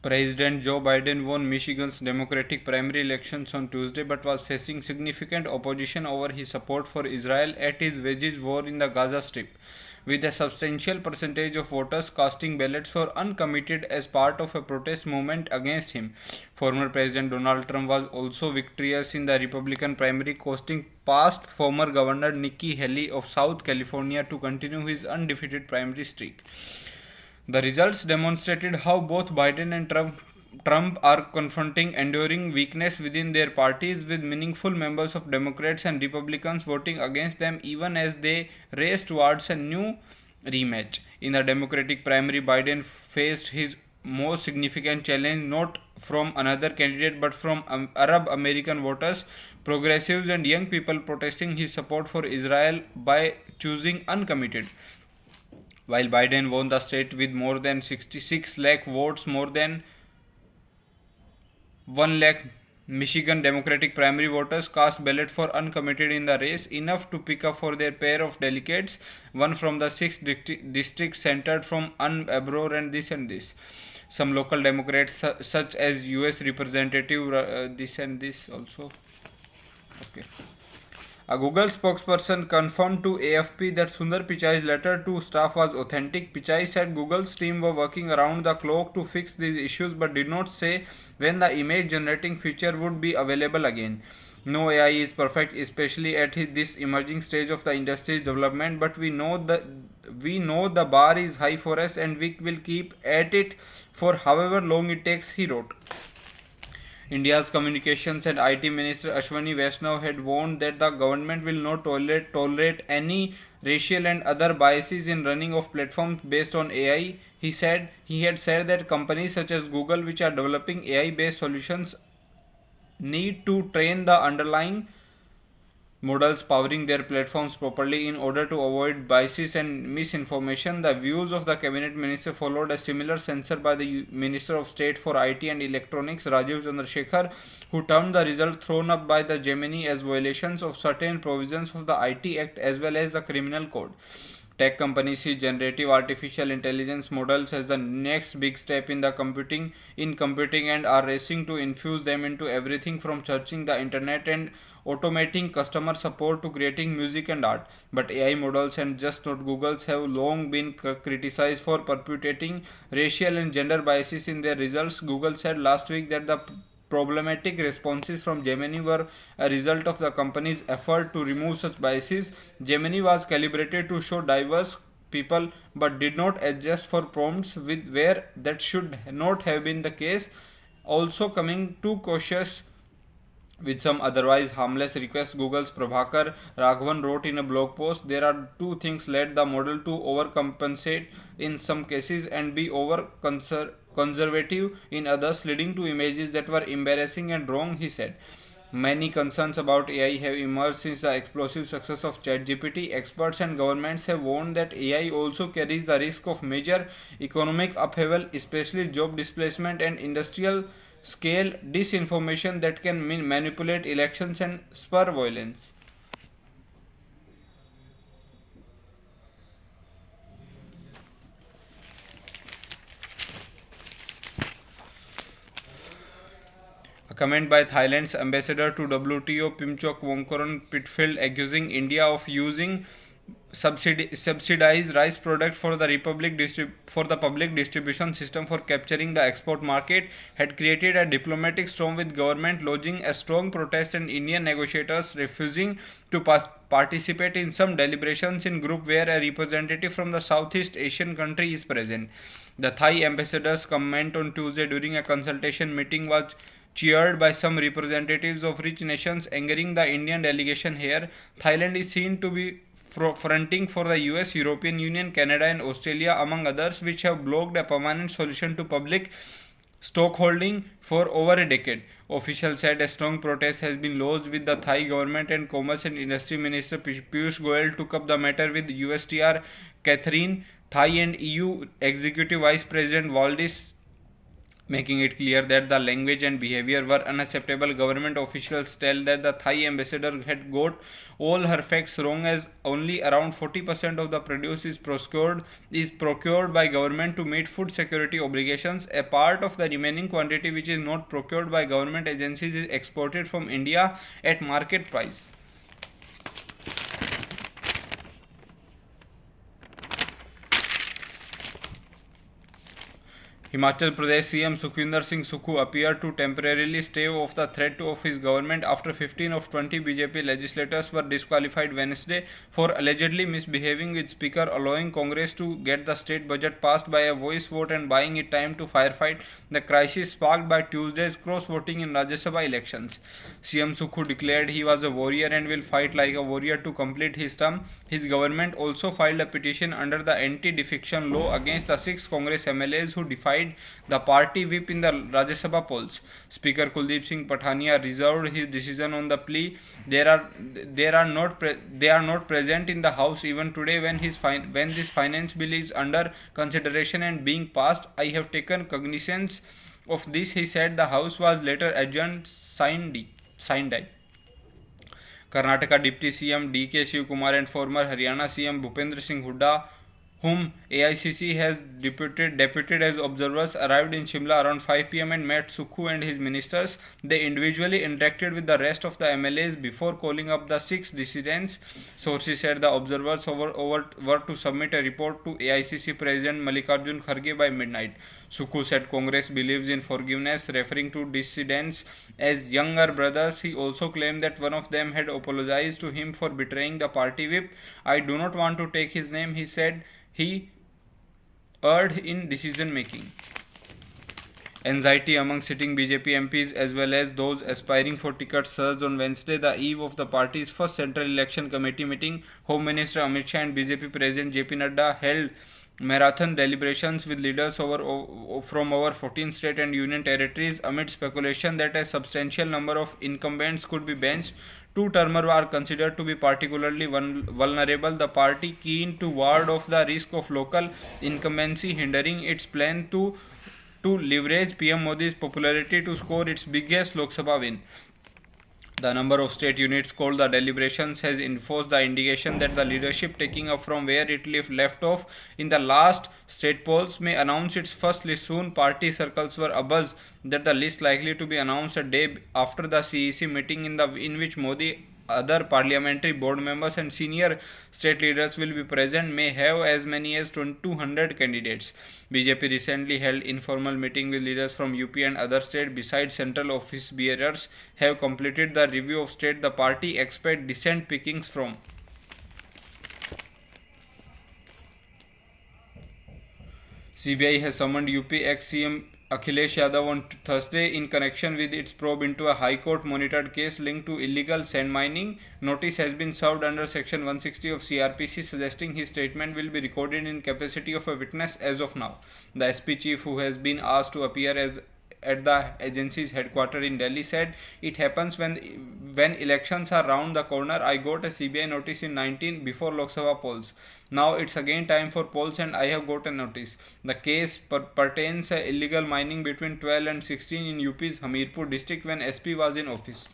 President Joe Biden won Michigan's Democratic primary elections on Tuesday but was facing significant opposition over his support for Israel at his waged war in the Gaza Strip, with a substantial percentage of voters casting ballots for uncommitted as part of a protest movement against him. Former President Donald Trump was also victorious in the Republican primary, costing past former Governor Nikki Haley of South California to continue his undefeated primary streak. The results demonstrated how both Biden and Trump are confronting enduring weakness within their parties, with meaningful members of Democrats and Republicans voting against them even as they race towards a new rematch. In the Democratic primary, Biden faced his most significant challenge not from another candidate but from Arab American voters, progressives, and young people protesting his support for Israel by choosing uncommitted. While Biden won the state with more than 66 lakh votes, more than 1 lakh Michigan Democratic primary voters cast ballot for uncommitted in the race, enough to pick up for their pair of delegates, one from the 6th district centered from Abror and this. Some local Democrats, such as U.S. Representative this and this also. Okay. A Google spokesperson confirmed to AFP that Sundar Pichai's letter to staff was authentic. Pichai said Google's team were working around the clock to fix these issues but did not say when the image generating feature would be available again. No AI is perfect, especially at this emerging stage of the industry's development, but we know the bar is high for us and we will keep at it for however long it takes, he wrote. India's Communications and IT Minister Ashwani Vaishnaw had warned that the government will not tolerate any racial and other biases in running of platforms based on AI. He had said that companies such as Google, which are developing AI-based solutions, need to train the underlying models powering their platforms properly in order to avoid biases and misinformation. The views of the cabinet minister followed a similar censure by the Minister of State for IT and Electronics, Rajiv Chandrasekhar, who termed the result thrown up by the Gemini as violations of certain provisions of the IT Act as well as the Criminal Code. Tech companies see generative artificial intelligence models as the next big step in computing and are racing to infuse them into everything from searching the internet and automating customer support to creating music and art. But AI models, and just not Google's, have long been criticized for perpetuating racial and gender biases in their results. Google said last week that the problematic responses from Gemini were a result of the company's effort to remove such biases. Gemini was calibrated to show diverse people but did not adjust for prompts with where that should not have been the case, also coming too cautious with some otherwise harmless requests. Google's Prabhakar Raghavan wrote in a blog post, "There are two things led the model to overcompensate in some cases and be conservative in others, leading to images that were embarrassing and wrong," he said. Many concerns about AI have emerged since the explosive success of ChatGPT. Experts and governments have warned that AI also carries the risk of major economic upheaval, especially job displacement and industrial scale disinformation that can manipulate elections and spur violence. A comment by Thailand's ambassador to WTO Pimchok Wongkoron Pitfield, accusing India of using subsidized rice product for the public distribution system for capturing the export market, had created a diplomatic storm, with government lodging a strong protest and Indian negotiators refusing to participate in some deliberations in group where a representative from the Southeast Asian country is present. The Thai ambassador's comment on Tuesday during a consultation meeting was cheered by some representatives of rich nations, angering the Indian delegation here. Thailand is seen to be fronting for the US, European Union, Canada and Australia among others, which have blocked a permanent solution to public stockholding for over a decade. Officials said a strong protest has been lodged with the Thai government, and Commerce and Industry Minister Piyush Goyal took up the matter with USTR Catherine Tai and EU Executive Vice President Valdis making it clear that the language and behavior were unacceptable. Government officials tell that the Thai ambassador had got all her facts wrong, as only around 40% of the produce is procured by government to meet food security obligations. A part of the remaining quantity, which is not procured by government agencies, is exported from India at market price. Himachal Pradesh CM Sukhwinder Singh Sukhu appeared to temporarily stave off the threat of his government after 15 of 20 BJP legislators were disqualified Wednesday for allegedly misbehaving with Speaker, allowing Congress to get the state budget passed by a voice vote and buying it time to firefight the crisis sparked by Tuesday's cross-voting in Rajya Sabha elections. CM Sukhu declared he was a warrior and will fight like a warrior to complete his term. His government also filed a petition under the anti-defection law against the 6 Congress MLAs who defied the party whip in the Rajya Sabha polls. Speaker Kuldeep Singh Pathania reserved his decision on the plea they are not present in the House even today when this finance bill is under consideration and being passed. I have taken cognizance of this, he said. The House was later adjourned. Signed. Karnataka Deputy CM DK Shivakumar and former Haryana CM Bhupendra Singh Hooda, whom AICC has deputed as observers, arrived in Shimla around 5 pm and met Sukhu and his ministers. They individually interacted with the rest of the MLAs before calling up the 6 dissidents. Sources said the observers were to submit a report to AICC President Mallikarjun Kharge by midnight. Sukhu said Congress believes in forgiveness, referring to dissidents as younger brothers. He also claimed that one of them had apologized to him for betraying the party whip. I do not want to take his name, he said. He erred in decision making. Anxiety among sitting BJP MPs as well as those aspiring for tickets surged on Wednesday, the eve of the party's first Central Election Committee meeting. Home Minister Amit Shah and BJP President JP Nadda held marathon deliberations with leaders from over 14 state and union territories amid speculation that a substantial number of incumbents could be benched. Two-termers are considered to be particularly vulnerable. The party, keen to ward off the risk of local incumbency hindering its plan to leverage PM Modi's popularity to score its biggest Lok Sabha win. The number of state units called the deliberations has enforced the indication that the leadership, taking up from where it left off in the last state polls, may announce its first list soon. Party circles were abuzz that the list likely to be announced a day after the CEC meeting in which Modi, other parliamentary board members and senior state leaders will be present, may have as many as 200 candidates. BJP recently held informal meeting with leaders from UP and other states. Besides central office bearers have completed the review of state, the party expect decent pickings from. CBI has summoned UP ex-CM Akhilesh Yadav on Thursday in connection with its probe into a High Court monitored case linked to illegal sand mining. Notice has been served under Section 160 of CRPC, suggesting his statement will be recorded in capacity of a witness as of now. The SP chief, who has been asked to appear at the agency's headquarters in Delhi, said it happens when elections are round the corner. I got a CBI notice in 19 before Lok Sabha polls. Now it's again time for polls and I have got a notice. The case pertains to illegal mining between 12 and 16 in UP's Hamirpur district when SP was in office.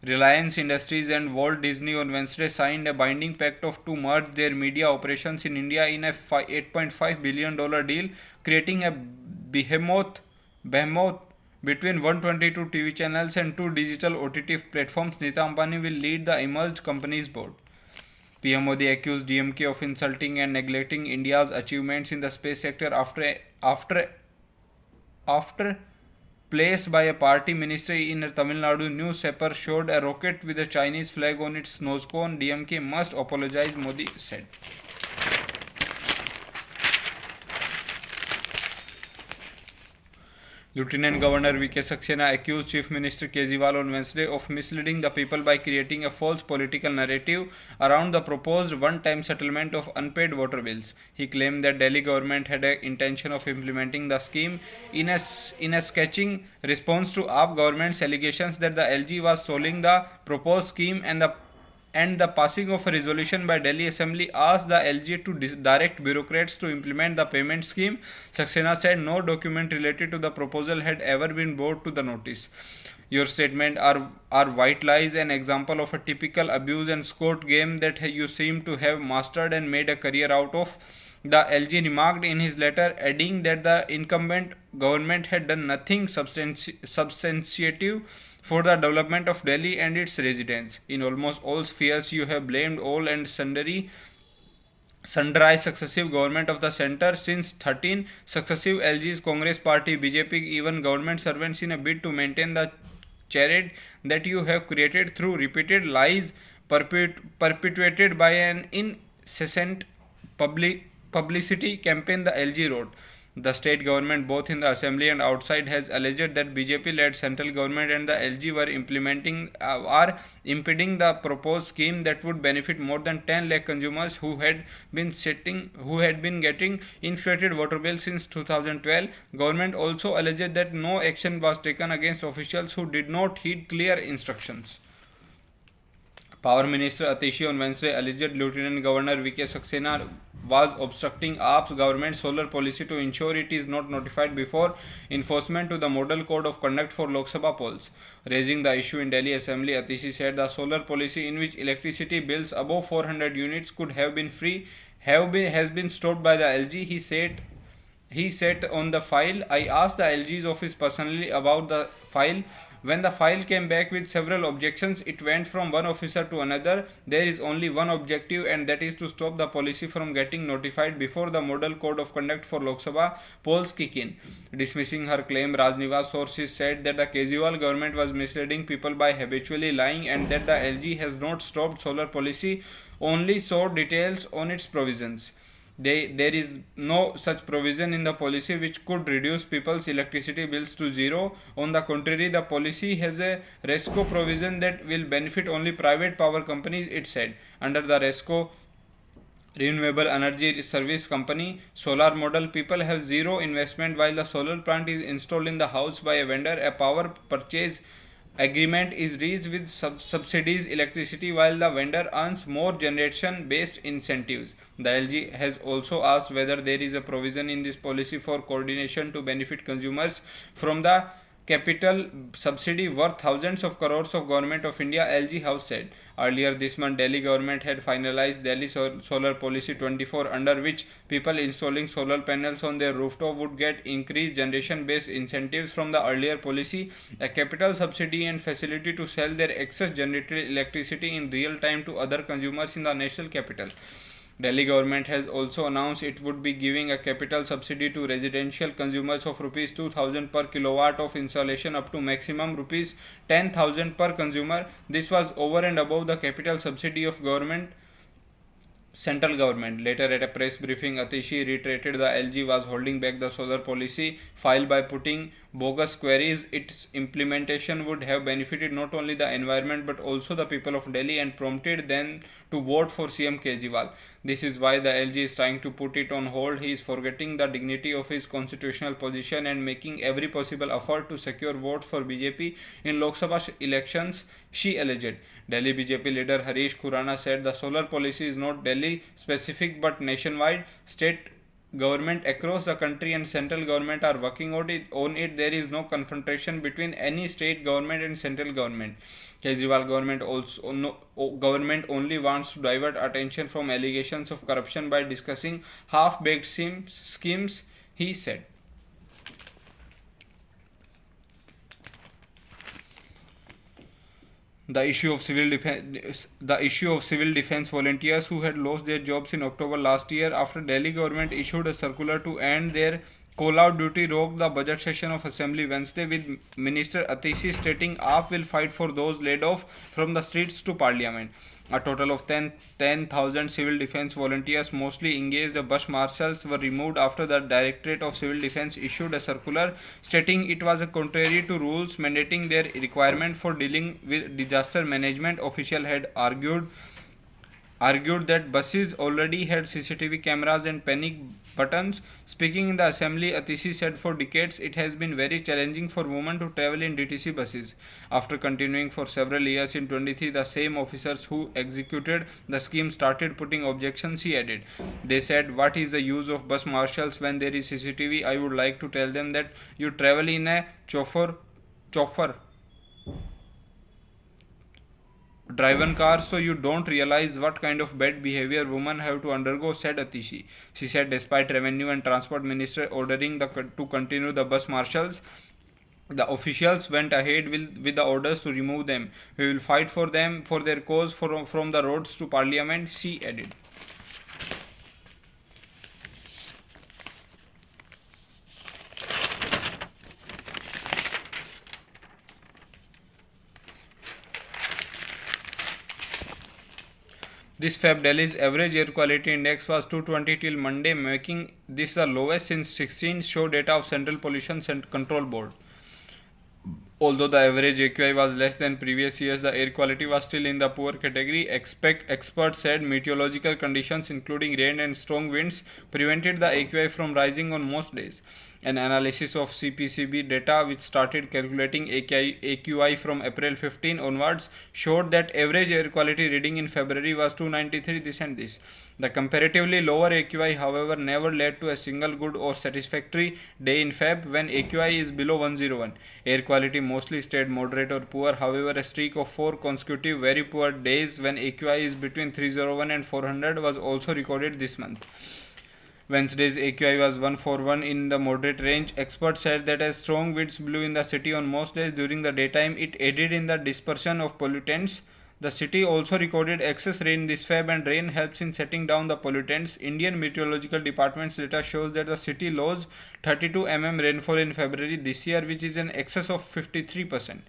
Reliance Industries and Walt Disney on Wednesday signed a binding pact to merge their media operations in India in a $8.5 billion deal, creating a behemoth between 122 TV channels and 2 digital OTT platforms. Nita Ambani will lead the emerged company's board. PM Modi accused DMK of insulting and neglecting India's achievements in the space sector after placed by a party ministry in Tamil Nadu. Newspaper showed a rocket with a Chinese flag on its nose cone. DMK must apologize, Modi said. Lieutenant Governor V.K. Saxena accused Chief Minister Kejriwal on Wednesday of misleading the people by creating a false political narrative around the proposed one-time settlement of unpaid water bills. He claimed that Delhi government had an intention of implementing the scheme in a scathing response to AAP government's allegations that the LG was stalling the proposed scheme and the and the passing of a resolution by Delhi Assembly asked the LG to direct bureaucrats to implement the payment scheme. Saxena said no document related to the proposal had ever been brought to the notice. Your statement are white lies, an example of a typical abuse and escort game that you seem to have mastered and made a career out of. The LG remarked in his letter, adding that the incumbent government had done nothing substantiative for the development of Delhi and its residents. In almost all spheres, you have blamed all and sundry successive government of the centre since 13 successive LG's Congress Party, BJP, even government servants in a bid to maintain the charade that you have created through repeated lies perpetuated by an incessant publicity campaign, the LG wrote. The state government, both in the assembly and outside, has alleged that BJP-led central government and the LG were impeding the proposed scheme that would benefit more than 10 lakh consumers who had been getting inflated water bills since 2012. Government also alleged that no action was taken against officials who did not heed clear instructions. Power Minister Atishi on Wednesday alleged Lieutenant Governor V.K. Saxena was obstructing AAP's government solar policy to ensure it is not notified before enforcement to the Model Code of Conduct for Lok Sabha polls. Raising the issue in Delhi Assembly, Atishi said the solar policy in which electricity bills above 400 units could have been free has been stopped by the LG. He said on the file, I asked the LG's office personally about the file. When the file came back with several objections, it went from one officer to another. There is only one objective, and that is to stop the policy from getting notified before the Model Code of Conduct for Lok Sabha polls kick in. Dismissing her claim, Rajnivas sources said that the Kejriwal government was misleading people by habitually lying and that the LG has not stopped solar policy, only sought details on its provisions. There is no such provision in the policy which could reduce people's electricity bills to zero. On the contrary, the policy has a RESCO provision that will benefit only private power companies, it said. Under the RESCO, Renewable Energy Service Company solar model, people have zero investment while the solar plant is installed in the house by a vendor. A power purchase agreement is reached with subsidies electricity while the vendor earns more generation based incentives. The LG has also asked whether there is a provision in this policy for coordination to benefit consumers from the capital subsidy worth thousands of crores of Government of India, LG House said. Earlier this month, Delhi government had finalized Delhi Solar Policy 24, under which people installing solar panels on their rooftop would get increased generation-based incentives from the earlier policy, a capital subsidy and facility to sell their excess generated electricity in real time to other consumers in the national capital. Delhi government has also announced it would be giving a capital subsidy to residential consumers of rupees 2000 per kilowatt of installation up to maximum rupees 10,000 per consumer. This was over and above the capital subsidy of central government. Later at a press briefing, Atishi reiterated the LG was holding back the solar policy file by putting bogus queries. Its implementation would have benefited not only the environment but also the people of Delhi and prompted them to vote for CM Kejriwal. This is why the LG is trying to put it on hold. He is forgetting the dignity of his constitutional position and making every possible effort to secure votes for BJP in Lok Sabha elections, she alleged. Delhi BJP leader Harish Khurana said the solar policy is not Delhi specific but nationwide. State government across the country and central government are working on it. There is no confrontation between any state government and central government. Kejriwal government only wants to divert attention from allegations of corruption by discussing half-baked schemes, he said. The issue of civil defense volunteers who had lost their jobs in October last year after Delhi government issued a circular to end their call-out duty rocked the budget session of Assembly Wednesday, with Minister Atishi stating AAP will fight for those laid off from the streets to Parliament. A total of 10,000 civil defense volunteers, mostly engaged bus marshals, were removed after the Directorate of Civil Defense issued a circular stating it was contrary to rules mandating their requirement for dealing with disaster management. Official had argued argued that buses already had CCTV cameras and panic buttons. Speaking in the assembly, Atishi said for decades it has been very challenging for women to travel in DTC buses. After continuing for several years in 23, the same officers who executed the scheme started putting objections, he added. They said, what is the use of bus marshals when there is CCTV? I would like to tell them that you travel in a chauffeur driven car, so you don't realize what kind of bad behavior women have to undergo, said Atishi. She said despite Revenue and Transport Minister ordering to continue the bus marshals, the officials went ahead with the orders to remove them. We will fight for them, for their cause, from the roads to parliament, she added. This Feb Delhi's average air quality index was 220 till Monday, making this the lowest since 16, show data of Central Pollution Control Board. Although the average AQI was less than previous years, the air quality was still in the poor category. Experts said meteorological conditions including rain and strong winds prevented the AQI from rising on most days. An analysis of CPCB data, which started calculating AQI from April 15 onwards, showed that average air quality reading in February was 293 this and this. The comparatively lower AQI, however, never led to a single good or satisfactory day in Feb when AQI is below 101. Air quality mostly stayed moderate or poor. However, a streak of 4 consecutive very poor days when AQI is between 301 and 400 was also recorded this month. Wednesday's AQI was 141 in the moderate range. Experts said that as strong winds blew in the city on most days during the daytime, it aided in the dispersion of pollutants. The city also recorded excess rain this Feb, and rain helps in setting down the pollutants. Indian Meteorological Department's data shows that the city lost 32 mm rainfall in February this year, which is an excess of 53%.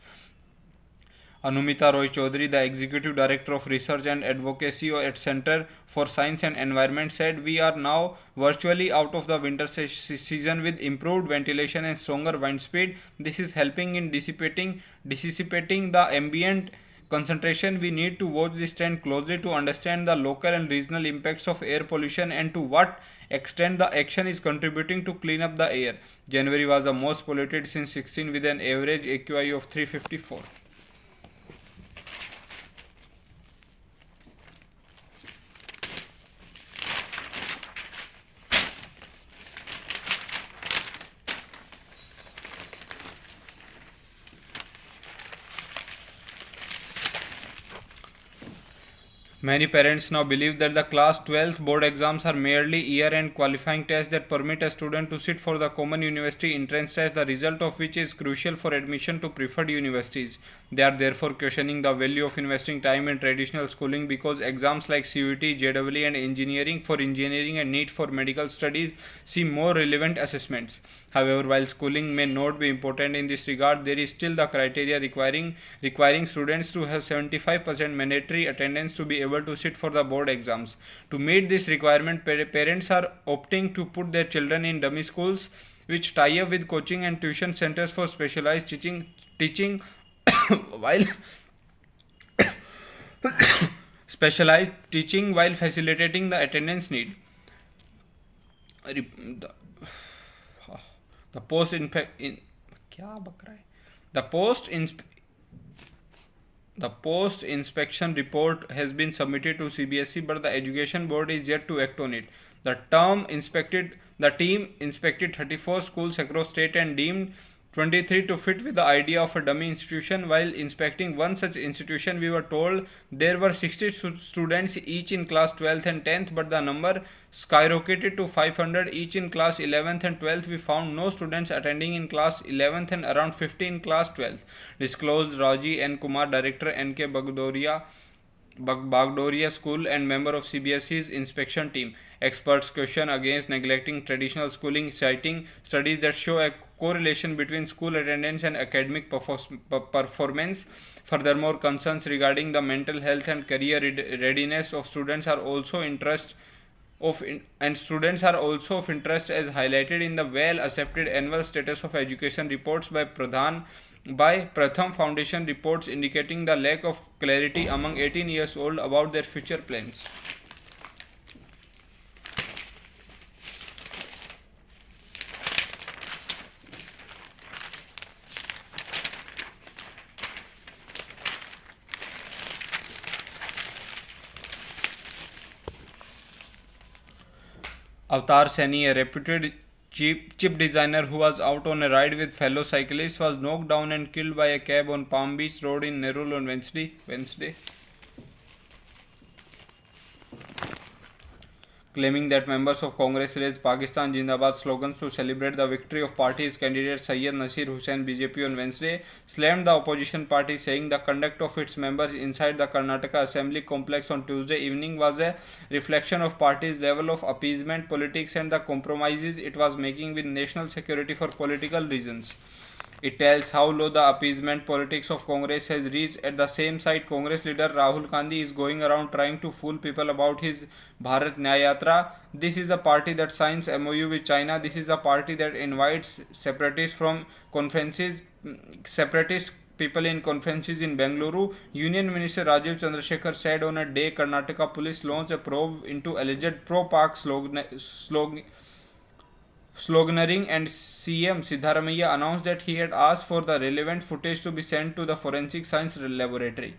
Anumita Roy Chaudhary, the Executive Director of Research and Advocacy at Center for Science and Environment, said we are now virtually out of the winter season with improved ventilation and stronger wind speed. This is helping in dissipating the ambient concentration. We need to watch this trend closely to understand the local and regional impacts of air pollution and to what extent the action is contributing to clean up the air. January was the most polluted since 16 with an average AQI of 354. Many parents now believe that the class 12th board exams are merely year-end qualifying tests that permit a student to sit for the common university entrance test, the result of which is crucial for admission to preferred universities. They are therefore questioning the value of investing time in traditional schooling because exams like CUET, JEE and engineering and NEET for medical studies seem more relevant assessments. However, while schooling may not be important in this regard, there is still the criteria requiring students to have 75% mandatory attendance to be able to sit for the board exams. To meet this requirement, parents are opting to put their children in dummy schools, which tie up with coaching and tuition centers for specialized teaching while specialized teaching while facilitating the attendance need. The post inspection report has been submitted to CBSE, but the Education Board is yet to act on it. The team inspected 34 schools across state and deemed 23 to fit with the idea of a dummy institution. While inspecting one such institution, we were told there were 60 students each in class 12th and 10th, but the number skyrocketed to 500 each in class 11th and 12th. We found no students attending in class 11th and around 50 in class 12th, disclosed Raji N. Kumar, Director NK Bagdoria School and member of CBSE's inspection team. Experts question against neglecting traditional schooling, citing studies that show a correlation between school attendance and academic performance. Furthermore, concerns regarding the mental health and career readiness of students are also of interest as highlighted in the well accepted annual status of education reports by Pradhan by Pratham Foundation reports indicating the lack of clarity among 18 years old about their future plans. Avatar Saini, a reputed chip designer who was out on a ride with fellow cyclists, was knocked down and killed by a cab on Palm Beach Road in Nerul on Wednesday. Claiming that members of Congress raised Pakistan Jindabad slogans to celebrate the victory of party's candidate Syed Nasir Hussain BJP on Wednesday, slammed the opposition party, saying the conduct of its members inside the Karnataka Assembly complex on Tuesday evening was a reflection of party's level of appeasement politics and the compromises it was making with national security for political reasons. It tells how low the appeasement politics of Congress has reached. At the same side, Congress leader Rahul Gandhi is going around trying to fool people about his Bharat Nyaya Yatra. This is the party that signs MOU with China. This is the party that invites separatists from conferences, separatist people in conferences in Bengaluru. Union Minister Rajiv Chandrasekhar said on a day Karnataka police launched a probe into alleged pro-Pak sloganeering, and CM Siddharamaiah announced that he had asked for the relevant footage to be sent to the Forensic Science Laboratory.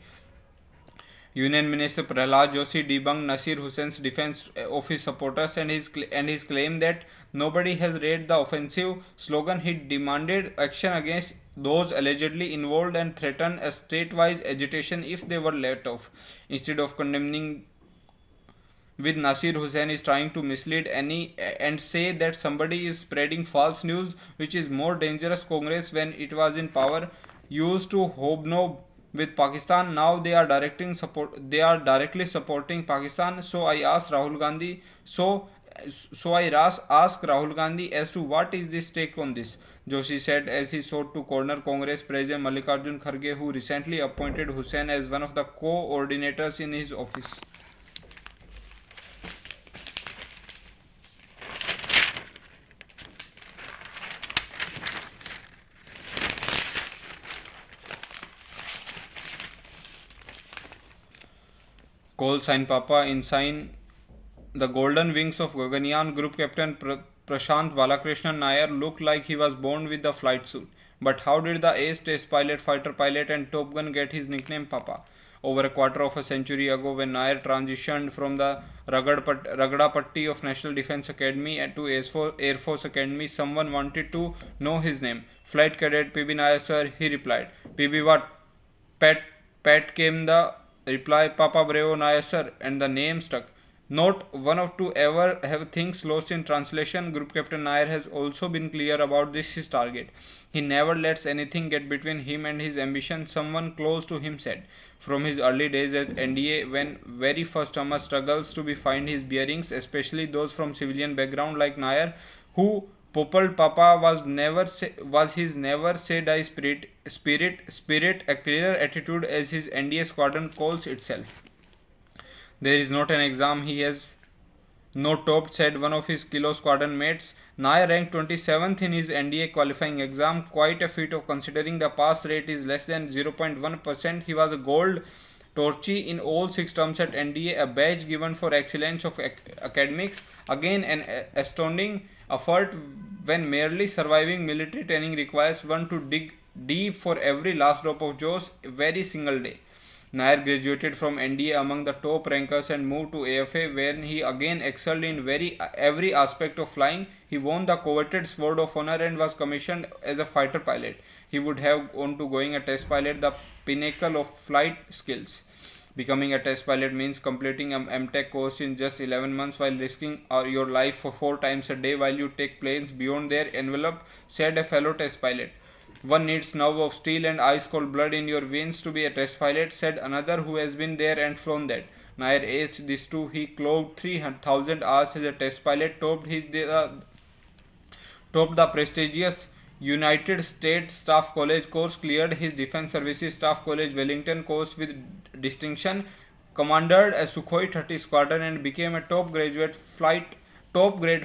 Union Minister Prahlad Joshi debunked Nasir Hussain's defense of his supporters and his claim that nobody has read the offensive slogan. He demanded action against those allegedly involved and threatened a state-wide agitation if they were let off. Instead of condemning with Nasir Hussain is trying to mislead any and say that somebody is spreading false news, which is more dangerous. Congress, when it was in power, used to hobnob with Pakistan. Now they are directly supporting Pakistan. So I asked Rahul Gandhi. Ask Rahul Gandhi as to what is this take on this. Joshi said as he sought to corner Congress President Mallikarjun Kharge, who recently appointed Hussain as one of the co-ordinators in his office. Call sign Papa in sign the golden wings of Gaganyaan group captain Prashant Balakrishnan Nair looked like he was born with the flight suit. But how did the ace test pilot, fighter pilot and Top Gun get his nickname Papa? Over a quarter of a century ago, when Nair transitioned from the Ragadapatti of National Defence Academy to Air Force Academy, someone wanted to know his name. Flight Cadet PB Nair sir, he replied. PB what? Pat came the reply, Papa Bravo Nair sir, and the name stuck. Not one of to ever have things lost in translation. Group Captain Nair has also been clear about this his target. He never lets anything get between him and his ambition, someone close to him said. From his early days at NDA, when very first termer struggles to be find his bearings, especially those from civilian background like Nair, who Popal Papa was his never say die spirit, a clear attitude as his NDA squadron calls itself. There is not an exam he has not topped, said one of his kilo squadron mates. Nair ranked 27th in his NDA qualifying exam, quite a feat of considering the pass rate is less than 0.1%. He was a gold torchie in all 6 terms at NDA, a badge given for excellence of academics. Again, an astounding effort when merely surviving military training requires one to dig deep for every last drop of joss every single day. Nair graduated from NDA among the top rankers and moved to AFA, where he again excelled in every aspect of flying. He won the coveted Sword of Honor and was commissioned as a fighter pilot. He would have gone to going a test pilot, the pinnacle of flight skills. Becoming a test pilot means completing an MTech course in just 11 months while risking your life for 4 times a day while you take planes beyond their envelope, said a fellow test pilot. One needs nerve of steel and ice cold blood in your veins to be a test pilot, said another who has been there and flown that. Nair aced this too. He clocked 3,000 hours as a test pilot, topped the prestigious United States Staff College course, cleared his Defence Services Staff College Wellington course with distinction, commanded a Sukhoi 30 squadron and became a top grade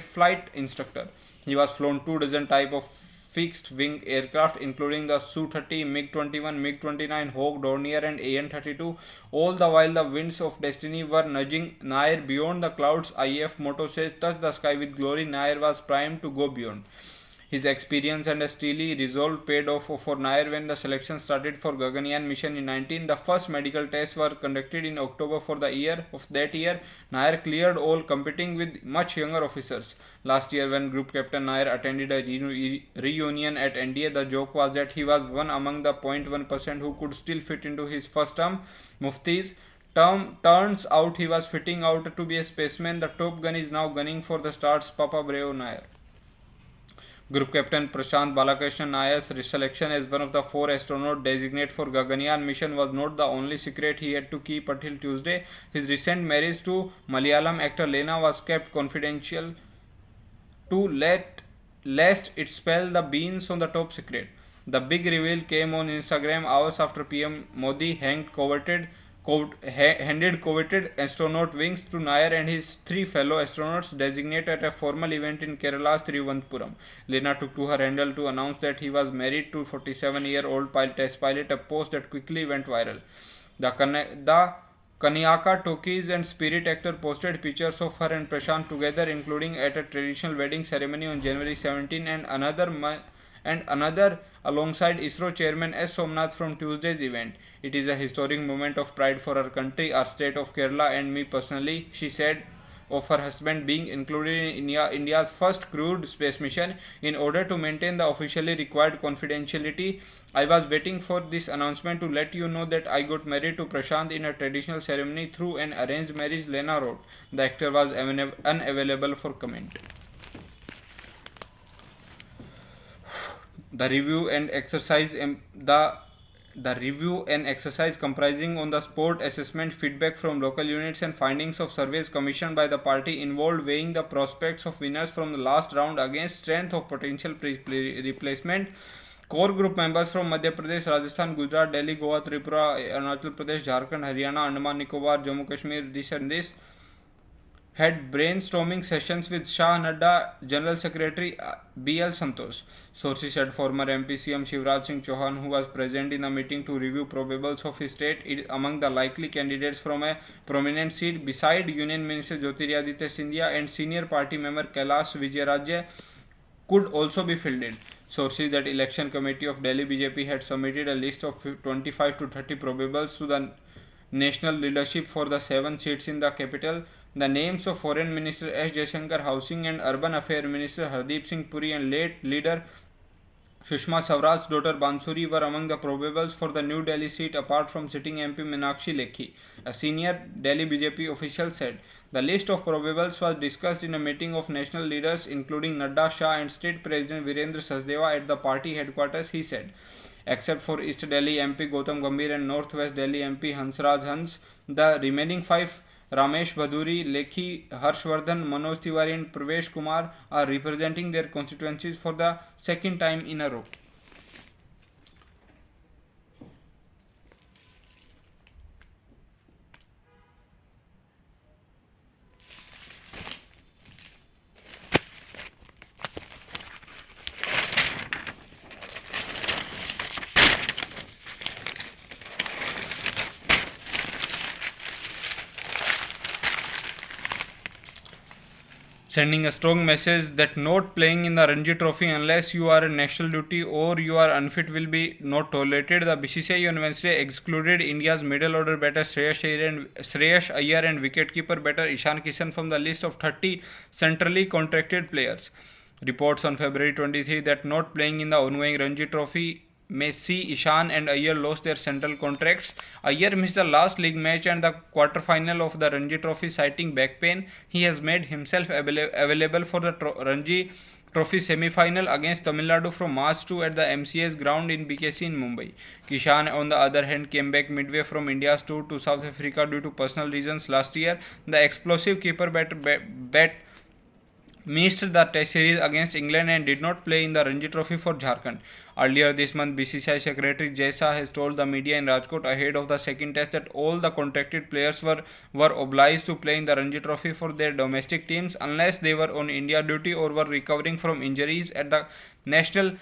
flight instructor. He was flown 2 dozen type of fixed-wing aircraft, including the Su-30, MiG-21, MiG-29, Hawk, Dornier, and AN-32. All the while, the winds of destiny were nudging Nair beyond the clouds. IAF motto says, "Touch the sky with glory." Nair was primed to go beyond. His experience and a steely resolve paid off for Nair when the selection started for Gaganyaan mission in 19. The first medical tests were conducted in October for the year of that year. Nair cleared all, competing with much younger officers. Last year, when Group Captain Nair attended a reunion at NDA, the joke was that he was one among the 0.1% who could still fit into his first term. Mufti's turns out he was fitting out to be a spaceman. The Top Gun is now gunning for the stars. Papa Bravo Nair. Group Captain Prashant Balakrishnan Nair's selection as one of the 4 astronauts designated for Gaganyaan mission was not the only secret he had to keep until Tuesday. His recent marriage to Malayalam actor Lena was kept confidential lest it spill the beans on the top secret. The big reveal came on Instagram hours after PM Modi handed coveted astronaut wings to Nair and his 3 fellow astronauts designated at a formal event in Kerala's Thiruvananthapuram. Lena took to her handle to announce that he was married to 47-year-old test pilot, a post that quickly went viral. The Kanyaka Talkies and Spirit actor posted pictures of her and Prashant together, including at a traditional wedding ceremony on January 17 and another alongside ISRO chairman S. Somnath from Tuesday's event. "It is a historic moment of pride for our country, our state of Kerala and me personally," she said of her husband being included in India's first crewed space mission. "In order to maintain the officially required confidentiality, I was waiting for this announcement to let you know that I got married to Prashant in a traditional ceremony through an arranged marriage," Lena wrote. The actor was unavailable for comment. The review and exercise comprising on the sport assessment, feedback from local units and findings of surveys commissioned by the party involved weighing the prospects of winners from the last round against strength of potential replacement. Core group members from Madhya Pradesh, Rajasthan, Gujarat, Delhi, Goa, Tripura, Arunachal Pradesh, Jharkhand, Haryana, Andaman Nicobar, Jammu Kashmir, this had brainstorming sessions with Shah Nadda, General Secretary B.L. Santosh. Sources said former MP CM Shivraj Singh Chauhan, who was present in the meeting to review probables of his state, is among the likely candidates from a prominent seat beside Union Minister Jyotiraditya Scindia and senior party member Kailash Vijayarajya could also be fielded. Sources that election committee of Delhi BJP had submitted a list of 25 to 30 probables to the national leadership for the 7 seats in the capital. The names of Foreign Minister S. Jaishankar, Housing and Urban Affairs Minister Hardeep Singh Puri and late leader Sushma Swaraj's daughter Bansuri were among the probables for the New Delhi seat, apart from sitting MP Meenakshi Lekhi. A senior Delhi BJP official said. The list of probables was discussed in a meeting of national leaders including Nadda, Shah and State President Virendra Sachdeva at the party headquarters, he said. Except for East Delhi MP Gautam Gambhir and North West Delhi MP Hansraj Hans, the remaining 5 Ramesh Bhaduri, Lekhi, Harshvardhan, Manoj Tiwari and Pravesh Kumar are representing their constituencies for the second time in a row. Sending a strong message that not playing in the Ranji Trophy unless you are on national duty or you are unfit will be not tolerated. The BCCI on Wednesday excluded India's middle order batter Shreyas Iyer and wicketkeeper batter Ishan Kishan from the list of 30 centrally contracted players. Reports on February 23 that not playing in the ongoing Ranji Trophy may see Ishan and Iyer lost their central contracts. Iyer missed the last league match and the quarter-final of the Ranji Trophy citing back pain. He has made himself available for the Ranji Trophy semi-final against Tamil Nadu from March 2 at the MCS ground in BKC in Mumbai. Kishan, on the other hand, came back midway from India's tour to South Africa due to personal reasons last year. The explosive keeper missed the test series against England and did not play in the Ranji Trophy for Jharkhand. Earlier this month, BCCI Secretary Jai Shah has told the media in Rajkot ahead of the second test that all the contracted players were obliged to play in the Ranji Trophy for their domestic teams unless they were on India duty or were recovering from injuries at the national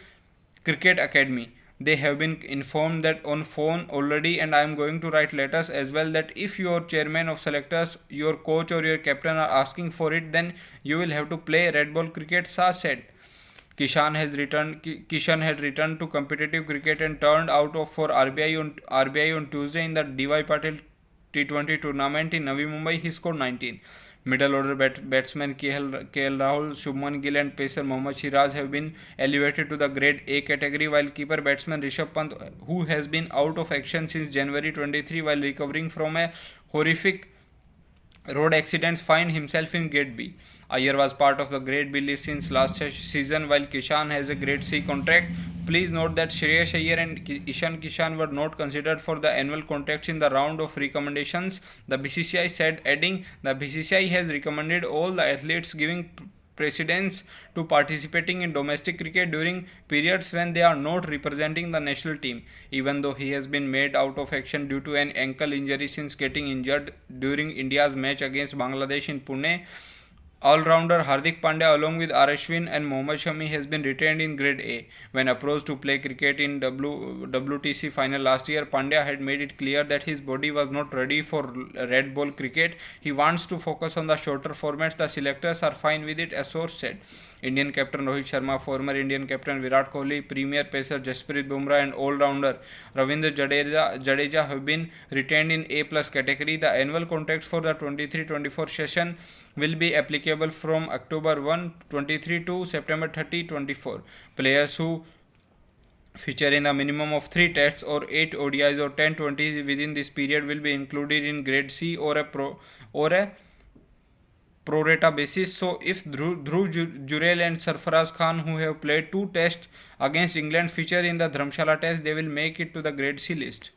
Cricket Academy. They have been informed that on phone already, and I am going to write letters as well, that if your chairman of selectors, your coach or your captain are asking for it, then you will have to play red ball cricket, Shah said. Kishan had returned to competitive cricket and turned out of for RBI on Tuesday in the DY Patil T20 tournament in Navi Mumbai. He scored 19. Middle order batsmen KL Rahul, Shubman Gill and pacer Mohammad Shiraz have been elevated to the grade A category, while keeper batsman Rishabh Pant, who has been out of action since January 23 while recovering from a horrific road accidents, find himself in Grade B. Iyer was part of the Grade B list since last season, while Kishan has a Grade C contract. Please note that Shreyas Iyer and Ishan Kishan were not considered for the annual contracts in the round of recommendations, the BCCI said, adding, the BCCI has recommended all the athletes giving precedence to participating in domestic cricket during periods when they are not representing the national team. Even though he has been made out of action due to an ankle injury since getting injured during India's match against Bangladesh in Pune, all-rounder Hardik Pandya along with R. Ashwin and Mohammad Shami has been retained in Grade A. When approached to play cricket in WTC final last year, Pandya had made it clear that his body was not ready for red ball cricket. He wants to focus on the shorter formats. The selectors are fine with it, a source said. Indian captain Rohit Sharma, former Indian captain Virat Kohli, premier pacer Jasprit Bumrah and all-rounder Ravindra Jadeja have been retained in A+ category. The annual contracts for the 23-24 session will be applicable from October 1, 23 to September 30, 24. Players who feature in a minimum of 3 tests or 8 ODIs or 10 20s within this period will be included in Grade C or a pro rata basis. So if Dhruv Jurel and Sarfaraz Khan, who have played 2 tests against England, feature in the Dharamshala test, they will make it to the Grade C list.